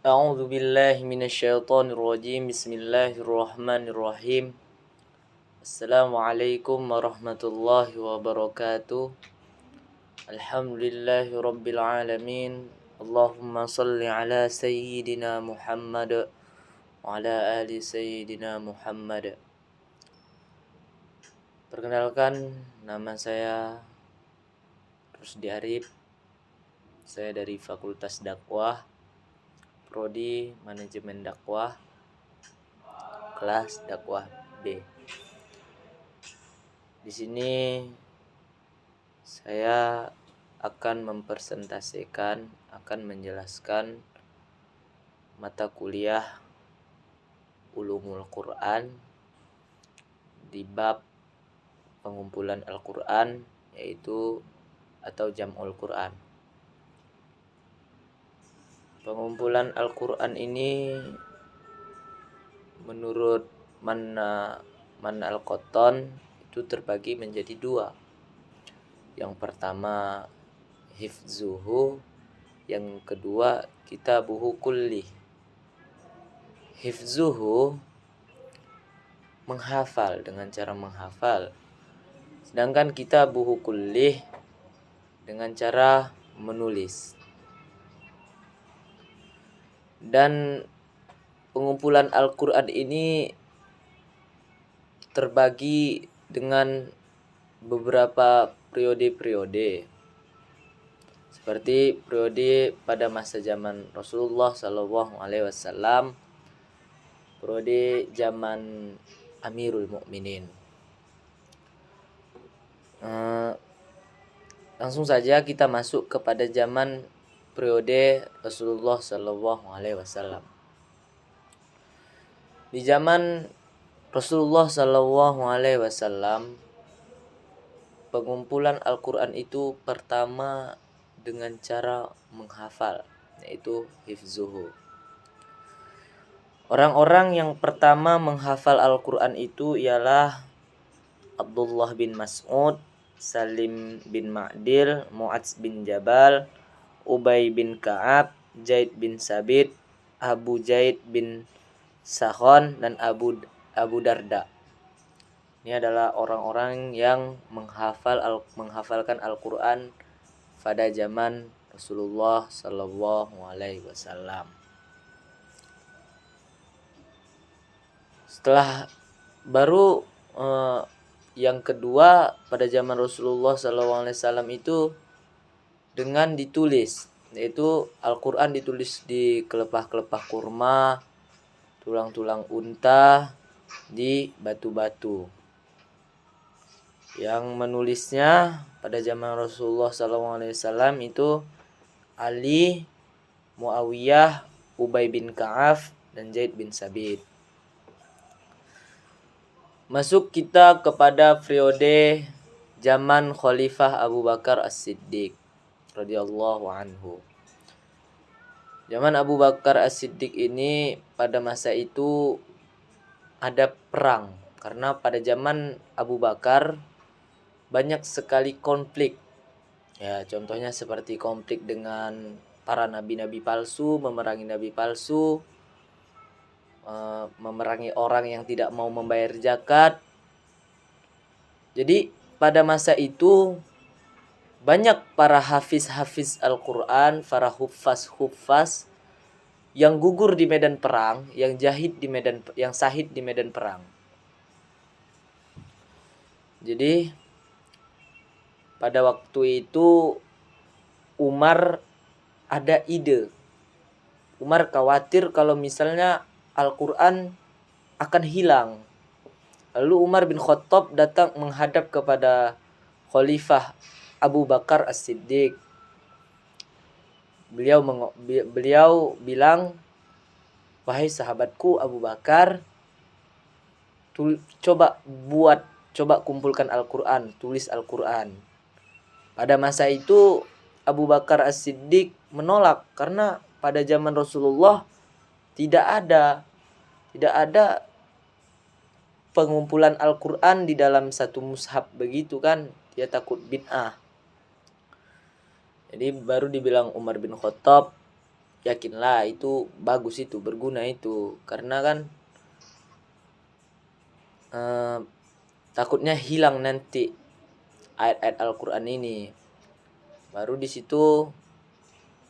A'udzu billahi minasyaitonir rajim. Bismillahirrahmanirrahim. Assalamualaikum warahmatullahi wabarakatuh. Alhamdulillahi rabbil alamin. Allahumma salli ala sayyidina Muhammad wa ala ali sayyidina Muhammad. Perkenalkan, nama saya Rusdi Arif. Saya dari Fakultas Dakwah, Prodi Manajemen Dakwah, kelas Dakwah B. Di sini saya akan menjelaskan mata kuliah Ulumul Quran di bab pengumpulan Al-Quran, yaitu atau Jam'ul Quran. Pengumpulan Al-Quran ini menurut Man Al-Qattan itu terbagi menjadi dua. Yang pertama hifzuhu, yang kedua kitabuhu kulli. Hifzuhu menghafal, dengan cara menghafal, sedangkan kitabuhu kulli dengan cara menulis. Dan pengumpulan Al-Quran ini terbagi dengan beberapa periode-periode, seperti periode pada masa zaman Rasulullah SAW, periode zaman Amirul Mukminin. Langsung saja kita masuk kepada zaman periode Rasulullah SAW. Di zaman Rasulullah SAW, pengumpulan Al-Quran itu pertama dengan cara menghafal, yaitu hifzuhu. Orang-orang yang pertama menghafal Al-Quran itu ialah Abdullah bin Mas'ud, Salim bin Ma'dil, Mu'adz bin Jabal, Ubay bin Ka'ab, Zaid bin Sabit, Abu Zaid bin Sakhon, dan Abu Darda. Ini adalah orang-orang yang menghafalkan Al-Quran pada zaman Rasulullah SAW. Setelah baru yang kedua pada zaman Rasulullah SAW itu dengan ditulis, yaitu Al-Quran ditulis di kelepah-kelepah kurma, tulang-tulang unta, di batu-batu. Yang menulisnya pada zaman Rasulullah SAW itu Ali, Muawiyah, Ubay bin Ka'af, dan Zaid bin Sabit. Masuk kita kepada periode zaman Khalifah Abu Bakar As-Siddiq radhiyallahu anhu. Zaman Abu Bakar As-Siddiq ini pada masa itu ada perang, karena pada zaman Abu Bakar banyak sekali konflik. Ya, contohnya seperti konflik dengan para nabi-nabi palsu, memerangi nabi palsu, memerangi orang yang tidak mau membayar zakat. Jadi pada masa itu banyak para hafiz Al-Quran, para huffaz yang gugur di medan perang, yang syahid di medan perang. Jadi pada waktu itu Umar ada ide. Umar khawatir kalau misalnya Al-Quran akan hilang. Lalu Umar bin Khattab datang menghadap kepada Khalifah Abu Bakar As-Siddiq. Beliau bilang, "Wahai sahabatku Abu Bakar, coba kumpulkan Al-Quran, tulis Al-Quran." Pada masa itu Abu Bakar As-Siddiq menolak, karena pada zaman Rasulullah tidak ada pengumpulan Al-Quran di dalam satu mushaf begitu kan, dia takut bid'ah. Jadi baru dibilang Umar bin Khattab, yakinlah itu bagus, itu berguna itu, karena kan takutnya hilang nanti ayat-ayat Al-Quran ini. Baru di situ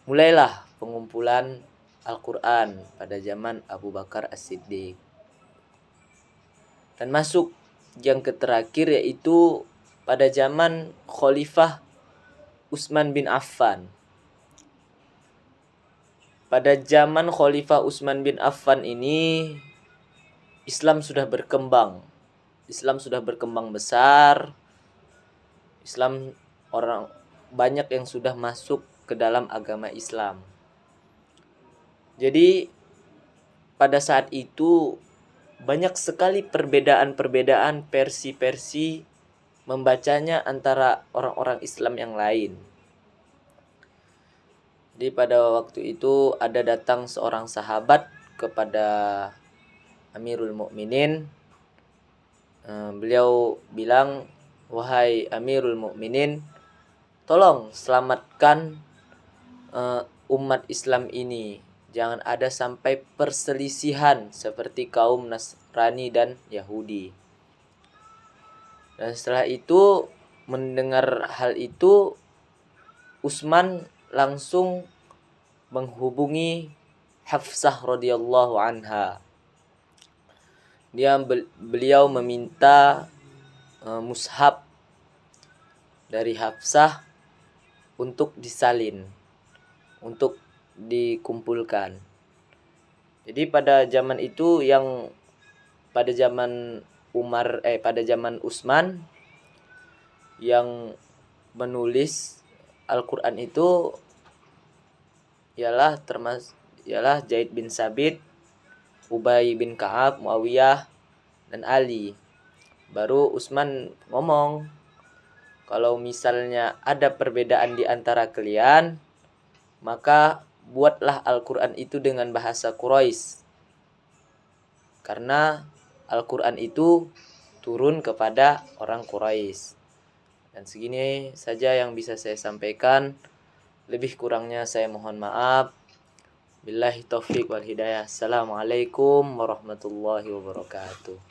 mulailah pengumpulan Al-Quran pada zaman Abu Bakar As-Siddiq. Dan masuk yang terakhir yaitu pada zaman Khalifah Utsman bin Affan. Pada zaman Khalifah Utsman bin Affan ini Islam sudah berkembang. Islam sudah berkembang besar. Islam orang banyak yang sudah masuk ke dalam agama Islam. Jadi pada saat itu banyak sekali perbedaan-perbedaan versi-versi membacanya antara orang-orang Islam yang lain. Jadi pada waktu itu ada datang seorang sahabat kepada Amirul Mukminin. Beliau bilang, "Wahai Amirul Mukminin, tolong selamatkan umat Islam ini. Jangan ada sampai perselisihan seperti kaum Nasrani dan Yahudi." Dan setelah itu, mendengar hal itu, Utsman langsung menghubungi Hafsah radhiyallahu anha. Beliau meminta mushaf dari Hafsah untuk disalin, untuk dikumpulkan. Jadi pada zaman itu pada zaman Utsman yang menulis Al-Quran itu ialah Zaid bin Sabit, Ubay bin Ka'ab, Muawiyah, dan Ali. Baru Utsman ngomong, kalau misalnya ada perbedaan di antara kalian, maka buatlah Al-Quran itu dengan bahasa Quraisy. Karena Al-Quran itu turun kepada orang Quraisy. Dan segini saja yang bisa saya sampaikan. Lebih kurangnya saya mohon maaf. Billahi taufiq wal hidayah. Assalamualaikum warahmatullahi wabarakatuh.